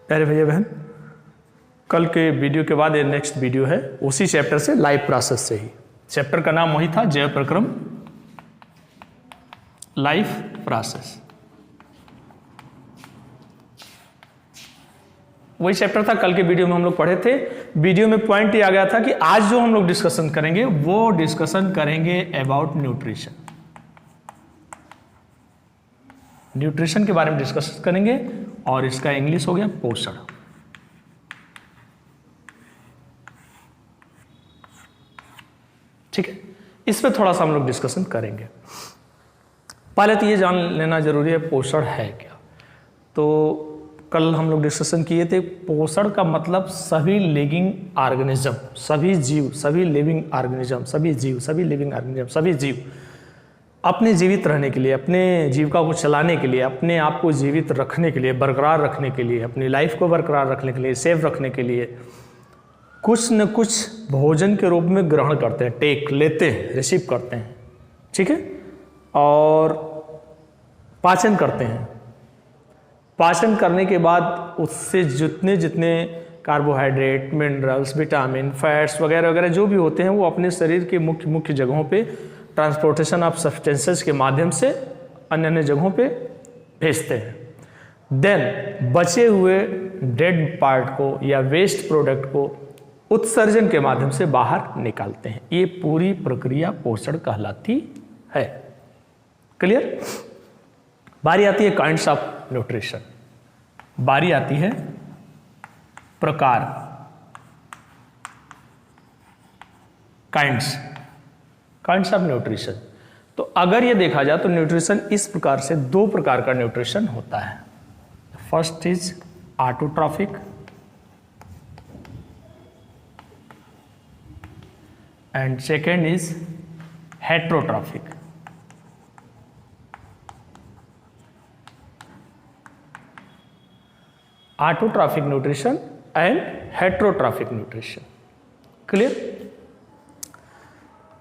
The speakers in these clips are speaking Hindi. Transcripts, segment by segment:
अरे भैया बहन, कल के वीडियो के बाद ये नेक्स्ट वीडियो है उसी चैप्टर से, लाइफ प्रोसेस से ही। चैप्टर का नाम वही था, जैव प्रक्रम लाइफ प्रोसेस, वही चैप्टर था। कल के वीडियो में हम लोग पढ़े थे। वीडियो में पॉइंट ये आ गया था कि आज जो हम लोग डिस्कशन करेंगे वो डिस्कशन करेंगे अबाउट न्यूट्रिशन। न्यूट्रिशन के बारे में डिस्कस करेंगे और इसका इंग्लिश हो गया पोषण। ठीक है, इस पे थोड़ा सा हम लोग डिस्कशन करेंगे। पहले तो ये जान लेना जरूरी है पोषण है क्या। तो कल हम लोग डिस्कशन किए थे, पोषण का मतलब सभी लिविंग ऑर्गेनिज्म, सभी जीव, सभी लिविंग ऑर्गेनिज्म, सभी जीव, सभी लिविंग ऑर्गेनिज्म, सभी जीव अपने जीवित रहने के लिए, अपने जीविका को चलाने के लिए, अपने आप को जीवित रखने के लिए, बरकरार रखने के लिए, अपनी लाइफ को बरकरार रखने के लिए, सेफ रखने के लिए कुछ न कुछ भोजन के रूप में ग्रहण करते हैं, टेक लेते हैं, रिसीव करते हैं। ठीक है, और पाचन करते हैं। पाचन करने के बाद उससे जितने जितने कार्बोहाइड्रेट, मिनरल्स, विटामिन, फैट्स वगैरह वगैरह जो भी होते हैं वो अपने शरीर के मुख्य मुख्य जगहों पे ट्रांसपोर्टेशन ऑफ सब्सटेंसेस के माध्यम से अन्य अन्य जगहों पे भेजते हैं। देन बचे हुए डेड पार्ट को या वेस्ट प्रोडक्ट को उत्सर्जन के माध्यम से बाहर निकालते हैं। ये पूरी प्रक्रिया पोषण कहलाती है। क्लियर? बारी आती है काइंड्स ऑफ न्यूट्रिशन, बारी आती है प्रकार, काइंड्स ऑफ न्यूट्रिशन। तो अगर ये देखा जाए तो न्यूट्रिशन इस प्रकार से, दो प्रकार का न्यूट्रिशन होता है। First is autotrophic and second is heterotrophic. Autotrophic nutrition and heterotrophic nutrition. Clear?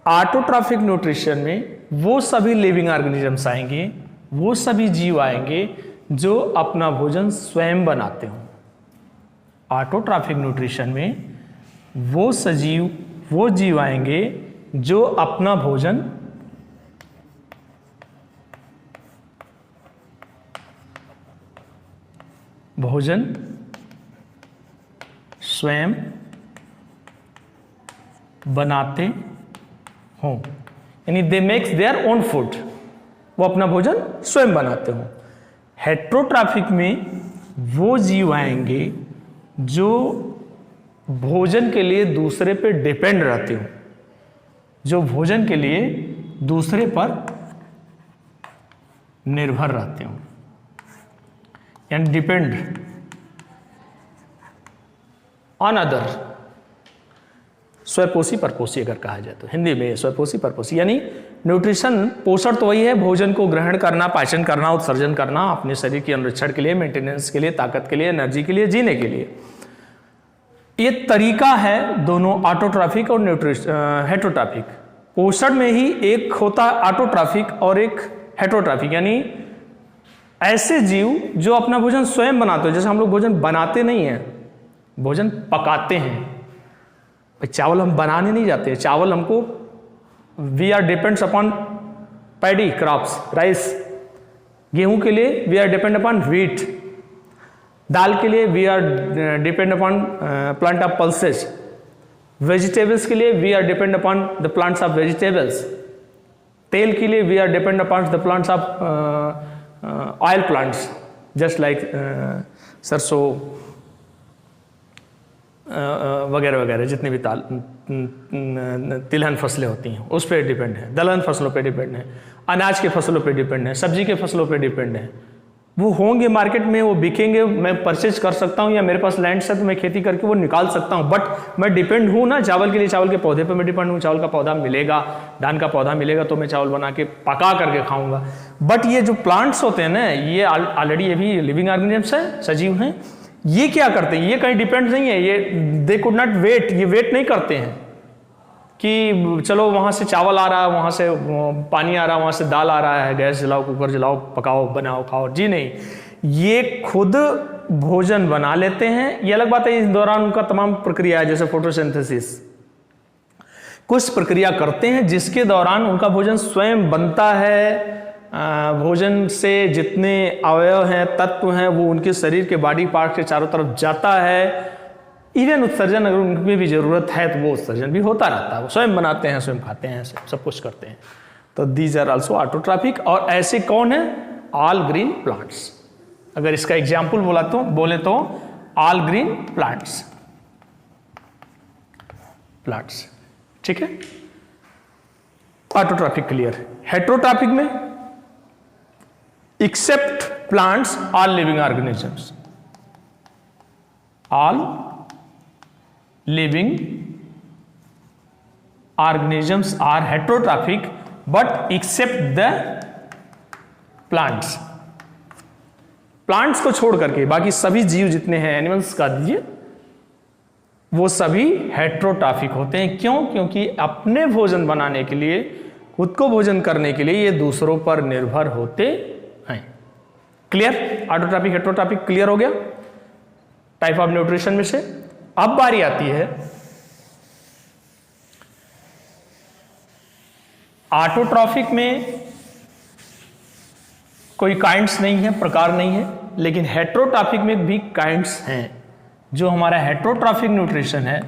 Autotrophic nutrition में वो सभी लिविंग ऑर्गेनिजम्स आएंगे, वो सभी जीव आएंगे जो अपना भोजन स्वयं बनाते हो। ऑटोट्रॉफिक न्यूट्रिशन में वो जीव आएंगे जो अपना भोजन स्वयं बनाते हों, यानी दे मेक्स देयर ओन फूड, वो अपना भोजन स्वयं बनाते हों। हेट्रोट्रॉफिक में वो जीव आएंगे जो भोजन के लिए दूसरे पे डिपेंड रहते हो, जो भोजन के लिए दूसरे पर निर्भर रहते हो, यानी डिपेंड ऑन अदर। स्वयपोषी परपोषी अगर कहा जाए तो हिंदी में स्वयपोषी परपोषी, यानी न्यूट्रिशन, पोषण तो वही है, भोजन को ग्रहण करना, पाचन करना, उत्सर्जन करना, अपने शरीर के अनुरक्षण के लिए, मेंटेनेंस के लिए, ताकत के लिए, एनर्जी के लिए, जीने के लिए। ये तरीका है दोनों ऑटोट्रॉफिक और हेट्रोट्रॉफिक। पोषण में ही एक होता है ऑटोट्रॉफिक और एक हेट्रोट्रॉफिक, यानी ऐसे जीव जो अपना भोजन स्वयं बनाते हो। जैसे हम लोग भोजन बनाते नहीं हैं, भोजन पकाते हैं। चावल हम बनाने नहीं जाते, चावल हमको, we are depends upon paddy crops, rice. गेहूं के लिए we are depend upon wheat. दाल के लिए we are depend upon plant of pulses. Vegetables के लिए we are depend upon the plants of vegetables. तेल के लिए we are depend upon the plants of oil plants, just like सरसों वगैरह वगैरह, जितनी भी तिलहन फसलें होती हैं उस पर डिपेंड है, दलहन फसलों पे डिपेंड है, अनाज के फसलों पे डिपेंड है, सब्जी के फसलों पे डिपेंड है। वो होंगे मार्केट में, वो बिकेंगे, मैं परचेज कर सकता हूँ, या मेरे पास लैंड है तो मैं खेती करके वो निकाल सकता हूँ। बट मैं डिपेंड हूँ ना चावल के लिए, चावल के पौधे पे मैं डिपेंड हूँ। चावल का पौधा मिलेगा, धान का पौधा मिलेगा तो मैं चावल बना के पका करके खाऊंगा। बट ये जो प्लांट्स होते हैं ना, ये ऑलरेडी ये भी लिविंग ऑर्गेनिजम्स हैं, सजीव हैं। ये क्या करते हैं? ये कहीं डिपेंड नहीं है, ये दे कुड नॉट वेट, ये वेट नहीं करते हैं कि चलो वहाँ से चावल आ रहा है, वहाँ से पानी आ रहा है, वहाँ से दाल आ रहा है, गैस जलाओ, कुकर जलाओ, पकाओ, बनाओ, खाओ। जी नहीं, ये खुद भोजन बना लेते हैं, ये अलग बात है, इस दौरान उनका तमाम प्रक्रिया है, जैसे फोटोसिंथेसिस, कुछ प्रक्रिया करते हैं जिसके दौरान उनका भोजन स्वयं बनता है। भोजन से जितने अवयव हैं, तत्व हैं, वो उनके शरीर के बॉडी पार्ट के चारों तरफ जाता है। इवन उत्सर्जन अगर उनमें भी जरूरत है तो वो उत्सर्जन भी होता रहता है, वो स्वयं बनाते हैं, स्वयं खाते हैं, सब कुछ करते हैं। तो दीज आर ऑल्सो ऑटोट्रॉफिक। और ऐसे कौन है? All green plants. अगर इसका एग्जाम्पल बोले तो ऑल ग्रीन प्लांट्स, ठीक है। Autotrophic clear. हेट्रोट्रॉफिक में except plants all living organisms, all living organisms are heterotrophic but except the plants. Plants को छोड़ करके बाकी सभी जीव जितने हैं, एनिमल्स का दीजिए, वो सभी हेट्रोट्रॉफिक होते हैं। क्यों? क्योंकि अपने भोजन बनाने के लिए, खुद को भोजन करने के लिए ये दूसरों पर निर्भर होते हैं। क्लियर? ऑटोट्रॉफिक, हेट्रोट्रॉफिक क्लियर हो गया टाइप ऑफ न्यूट्रिशन में से। अब बारी आती है ऑटोट्रॉफिक में कोई काइंड्स नहीं है, प्रकार नहीं है, लेकिन हेट्रोट्रॉफिक में भी काइंड्स हैं। जो हमारा हेट्रोट्रॉफिक न्यूट्रिशन है,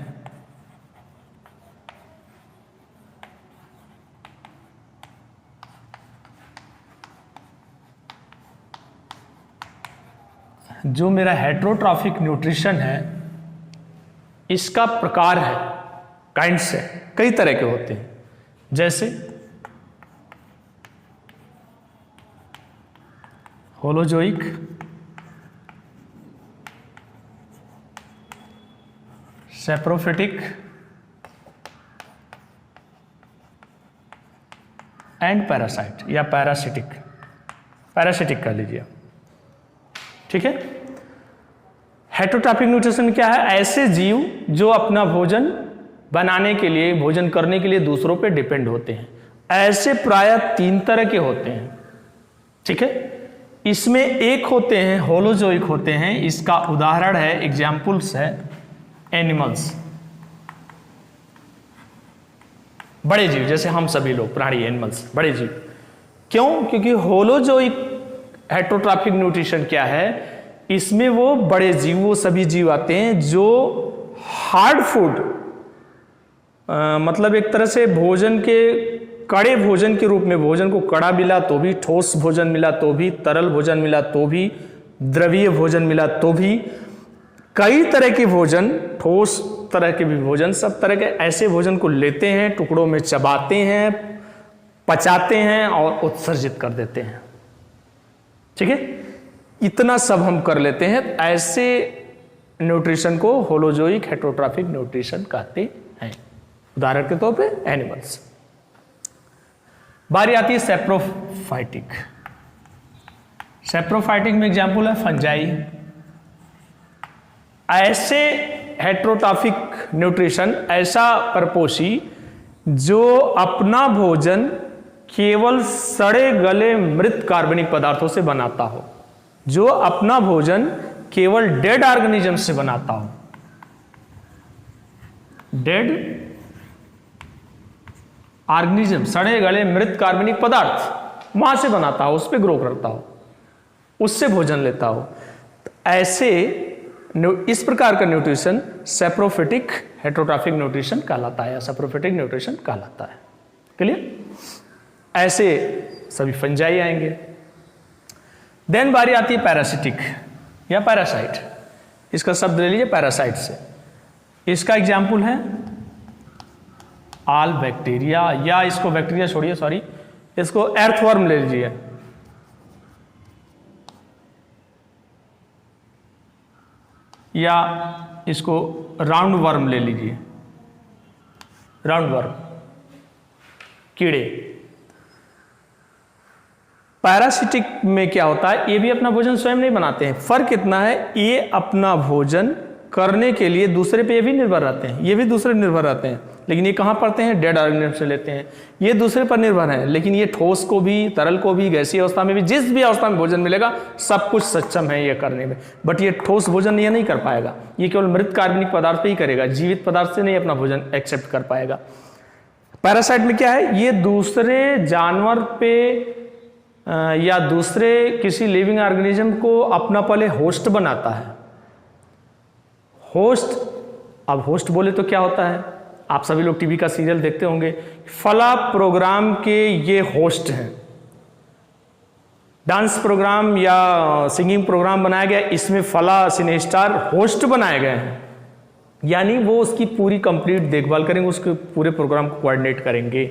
जो मेरा हेट्रोट्रॉफिक न्यूट्रिशन है, इसका प्रकार है, काइंड्स है, कई तरह के होते हैं। जैसे होलोजोइक, सेप्रोफिटिक एंड पैरासाइट या पैरासिटिक कर लीजिए, ठीक है। हेट्रोट्रॉफिक न्यूट्रिशन क्या है? ऐसे जीव जो अपना भोजन बनाने के लिए, भोजन करने के लिए दूसरों पे डिपेंड होते हैं। ऐसे प्रायः 3 तरह के होते हैं, ठीक है। इसमें एक होते हैं होलोजोइक होते हैं, इसका उदाहरण है, एग्जाम्पल्स है एनिमल्स, बड़े जीव, जैसे हम सभी लोग, प्राणी, एनिमल्स, बड़े जीव। क्यों? क्योंकि होलोजोइक हेट्रोट्रॉफिक न्यूट्रिशन क्या है? इसमें वो बड़े जीव, वो सभी जीव आते हैं जो हार्ड फूड, मतलब एक तरह से भोजन के, कड़े भोजन के रूप में, भोजन को कड़ा मिला तो भी, ठोस भोजन मिला तो भी, तरल भोजन मिला तो भी, द्रवीय भोजन मिला तो भी, कई तरह के भोजन, ठोस तरह के भी भोजन, सब तरह के ऐसे भोजन को लेते हैं, टुकड़ों में चबाते हैं, पचाते हैं और उत्सर्जित कर देते हैं, ठीक है। इतना सब हम कर लेते हैं। ऐसे न्यूट्रिशन को होलोजोइक हेट्रोट्रॉफिक न्यूट्रिशन कहते हैं। उदाहरण के तौर पे एनिमल्स। बारी आती है सेप्रोफाइटिक। सेप्रोफाइटिक में एग्जाम्पल है फंजाई। ऐसे हेट्रोट्रॉफिक न्यूट्रिशन, ऐसा परपोषी जो अपना भोजन केवल सड़े गले मृत कार्बनिक पदार्थों से बनाता हो, जो अपना भोजन केवल डेड ऑर्गेनिज्म से बनाता हो, डेड ऑर्गेनिज्म, सड़े गले मृत कार्बनिक पदार्थ, वहां से बनाता हो, उस पर ग्रो करता हो, उससे भोजन लेता हो। ऐसे इस प्रकार का न्यूट्रिशन सेप्रोफिटिक हेट्रोट्रॉफिक न्यूट्रिशन कहलाता है, या सेप्रोफिटिक न्यूट्रिशन कहलाता है। क्लियर? ऐसे सभी फंजाई आएंगे। देन बारी आती है पैरासिटिक या पैरासाइट। इसका शब्द ले लीजिए पैरासाइट से। इसका एग्जाम्पल है ऑल बैक्टीरिया, या इसको बैक्टीरिया छोड़िए, सॉरी, इसको अर्थवर्म ले लीजिए, या इसको राउंड वर्म ले लीजिए, राउंड वर्म, कीड़े। पैरासिटिक में क्या होता है? ये भी अपना भोजन स्वयं नहीं बनाते हैं। फर्क इतना है, ये अपना भोजन करने के लिए दूसरे पे ये भी निर्भर रहते हैं, ये भी दूसरे पर निर्भर रहते हैं, लेकिन ये कहाँ पढ़ते हैं, डेड ऑर्गेनिज्म से लेते हैं। ये दूसरे पर निर्भर है, लेकिन ये ठोस को भी, तरल को भी, गैसीय अवस्था में भी, जिस भी अवस्था में भोजन मिलेगा सब कुछ सक्षम है ये करने में। बट ये ठोस भोजन ये नहीं कर पाएगा, ये केवल मृत कार्बनिक पदार्थ पे ही करेगा, जीवित पदार्थ से नहीं अपना भोजन एक्सेप्ट कर पाएगा। पैरासाइट में क्या है, ये दूसरे जानवर पे या दूसरे किसी लिविंग ऑर्गेनिज्म को अपना पहले होस्ट बनाता है। होस्ट, अब होस्ट बोले तो क्या होता है, आप सभी लोग टीवी का सीरियल देखते होंगे, फला प्रोग्राम के ये होस्ट हैं। डांस प्रोग्राम या सिंगिंग प्रोग्राम बनाया गया, इसमें फला सिने स्टार होस्ट बनाए गए हैं, यानी वो उसकी पूरी कंप्लीट देखभाल करेंगे, उसके पूरे प्रोग्राम को कोऑर्डिनेट करेंगे,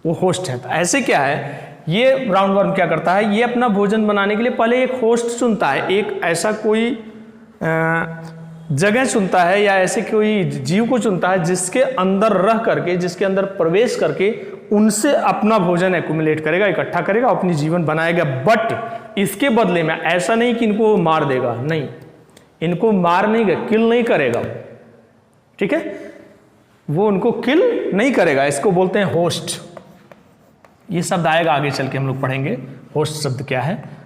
वो होस्ट है। तो ऐसे क्या है, ये राउंड वर्म क्या करता है, ये अपना भोजन बनाने के लिए पहले एक होस्ट चुनता है, एक ऐसा कोई जगह चुनता है या ऐसे कोई जीव को चुनता है जिसके अंदर रह करके, जिसके अंदर प्रवेश करके उनसे अपना भोजन एक्युमुलेट करेगा, इकट्ठा करेगा, अपनी जीवन बनाएगा। बट इसके बदले में ऐसा नहीं कि इनको मार देगा, नहीं, इनको मार नहीं, किल नहीं करेगा, ठीक है, वो उनको किल नहीं करेगा, इसको बोलते हैं होस्ट। ये शब्द आएगा आगे चल के, हम लोग पढ़ेंगे होस्ट शब्द क्या है।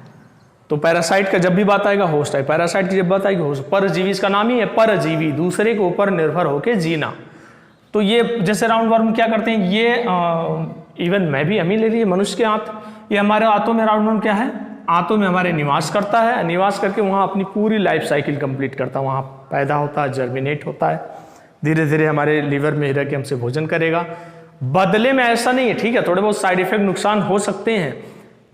तो पैरासाइट का जब भी बात आएगा होस्ट है, पैरासाइट की जब बात आएगी होस्ट। परजीवी इसका नाम ही है, परजीवी, दूसरे के ऊपर निर्भर होकर जीना। तो ये जैसे राउंड वर्म क्या करते हैं, ये इवन मैं भी, हम ही ले लीजिए मनुष्य के आंत, ये हमारे आंतों में राउंड वर्म क्या है, आंतों में हमारे निवास करता है, निवास करके वहाँ अपनी पूरी लाइफ साइकिल कंप्लीट करता है, वहाँ पैदा होता है, जर्मिनेट होता है, धीरे धीरे हमारे लीवर में रह के हमसे भोजन करेगा। बदले में ऐसा नहीं है, ठीक है, थोड़े बहुत साइड इफेक्ट नुकसान हो सकते हैं,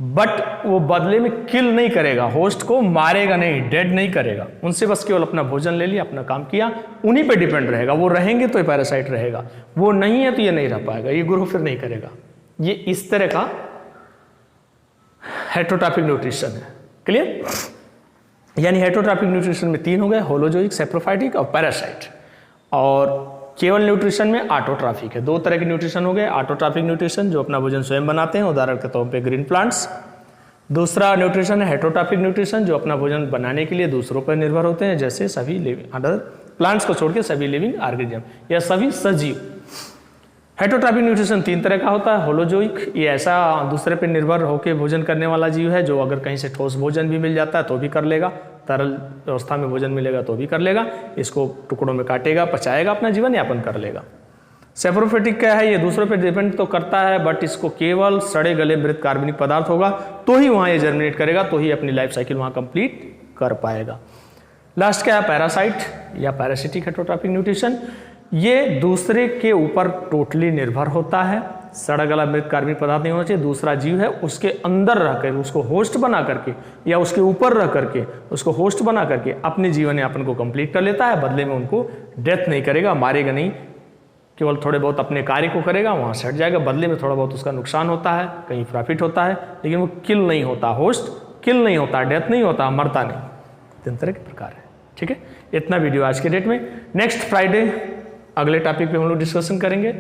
बट वो बदले में किल नहीं करेगा, होस्ट को मारेगा नहीं, डेड नहीं करेगा, उनसे बस केवल अपना भोजन ले लिया, अपना काम किया, उन्हीं पे डिपेंड रहेगा। वो रहेंगे तो ये पैरासाइट रहेगा, वो नहीं है तो ये नहीं रह पाएगा, ये ग्रो फिर नहीं करेगा। ये इस तरह का हेटेरोट्रॉपिक न्यूट्रिशन है, क्लियर। यानी हेटेरोट्रॉपिक न्यूट्रिशन में तीन हो गए, होलोजोइक, सैप्रोफाइटिक और पैरासाइट। और केवल न्यूट्रिशन में ऑटोट्रॉफिक है, दो तरह के न्यूट्रिशन हो गए, ऑटोट्रॉफिक न्यूट्रिशन जो अपना भोजन स्वयं बनाते हैं, उदाहरण के तौर पे ग्रीन प्लांट्स। दूसरा न्यूट्रिशन है हेटेरोट्रॉपिक न्यूट्रिशन जो अपना भोजन बनाने के लिए दूसरों पर निर्भर होते हैं, जैसे सभी लिविंग, अदर प्लांट्स को छोड़ के सभी लिविंग ऑर्गेनिज्म या सभी सजीव। हेटेरोट्रॉपिक न्यूट्रिशन तीन तरह का होता है, होलोजोइक, ये ऐसा दूसरे पर निर्भर होकर भोजन करने वाला जीव है जो अगर कहीं से ठोस भोजन भी मिल जाता है तो भी कर लेगा, तरल अवस्था में भोजन मिलेगा तो भी कर लेगा, इसको टुकड़ों में काटेगा, पचाएगा, अपना जीवन यापन कर लेगा। सैप्रोफाइटिक क्या है, ये दूसरों पे डिपेंड तो करता है, बट इसको केवल सड़े गले मृत कार्बनिक पदार्थ होगा तो ही वहाँ ये जर्मिनेट करेगा, तो ही अपनी लाइफ साइकिल वहाँ कंप्लीट कर पाएगा। लास्ट क्या है, पैरासाइट या पैरासिटिक हेटेरोट्रॉपिक न्यूट्रिशन। ये दूसरे के ऊपर टोटली निर्भर होता है, सड़ा गला मृत कार्बनिक पदार्थ नहीं होना चाहिए, दूसरा जीव है उसके अंदर रह कर, उसको होस्ट बना करके या उसके ऊपर रह करके उसको होस्ट बना करके अपने जीवन यापन को कंप्लीट कर लेता है। बदले में उनको डेथ नहीं करेगा, मारेगा नहीं, केवल थोड़े बहुत अपने कार्य को करेगा, वहाँ से हट जाएगा, बदले में थोड़ा बहुत उसका नुकसान होता है, कहीं प्रॉफिट होता है, लेकिन वो किल नहीं होता, होस्ट किल नहीं होता, डेथ नहीं होता, मरता नहीं। तीन तरह के प्रकार है, ठीक है। इतना वीडियो आज के डेट में। नेक्स्ट फ्राइडे अगले टॉपिक पे हम लोग डिस्कशन करेंगे,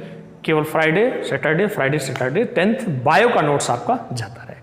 केवल फ्राइडे सैटरडे 10th बायो का नोट्स आपका जाता है।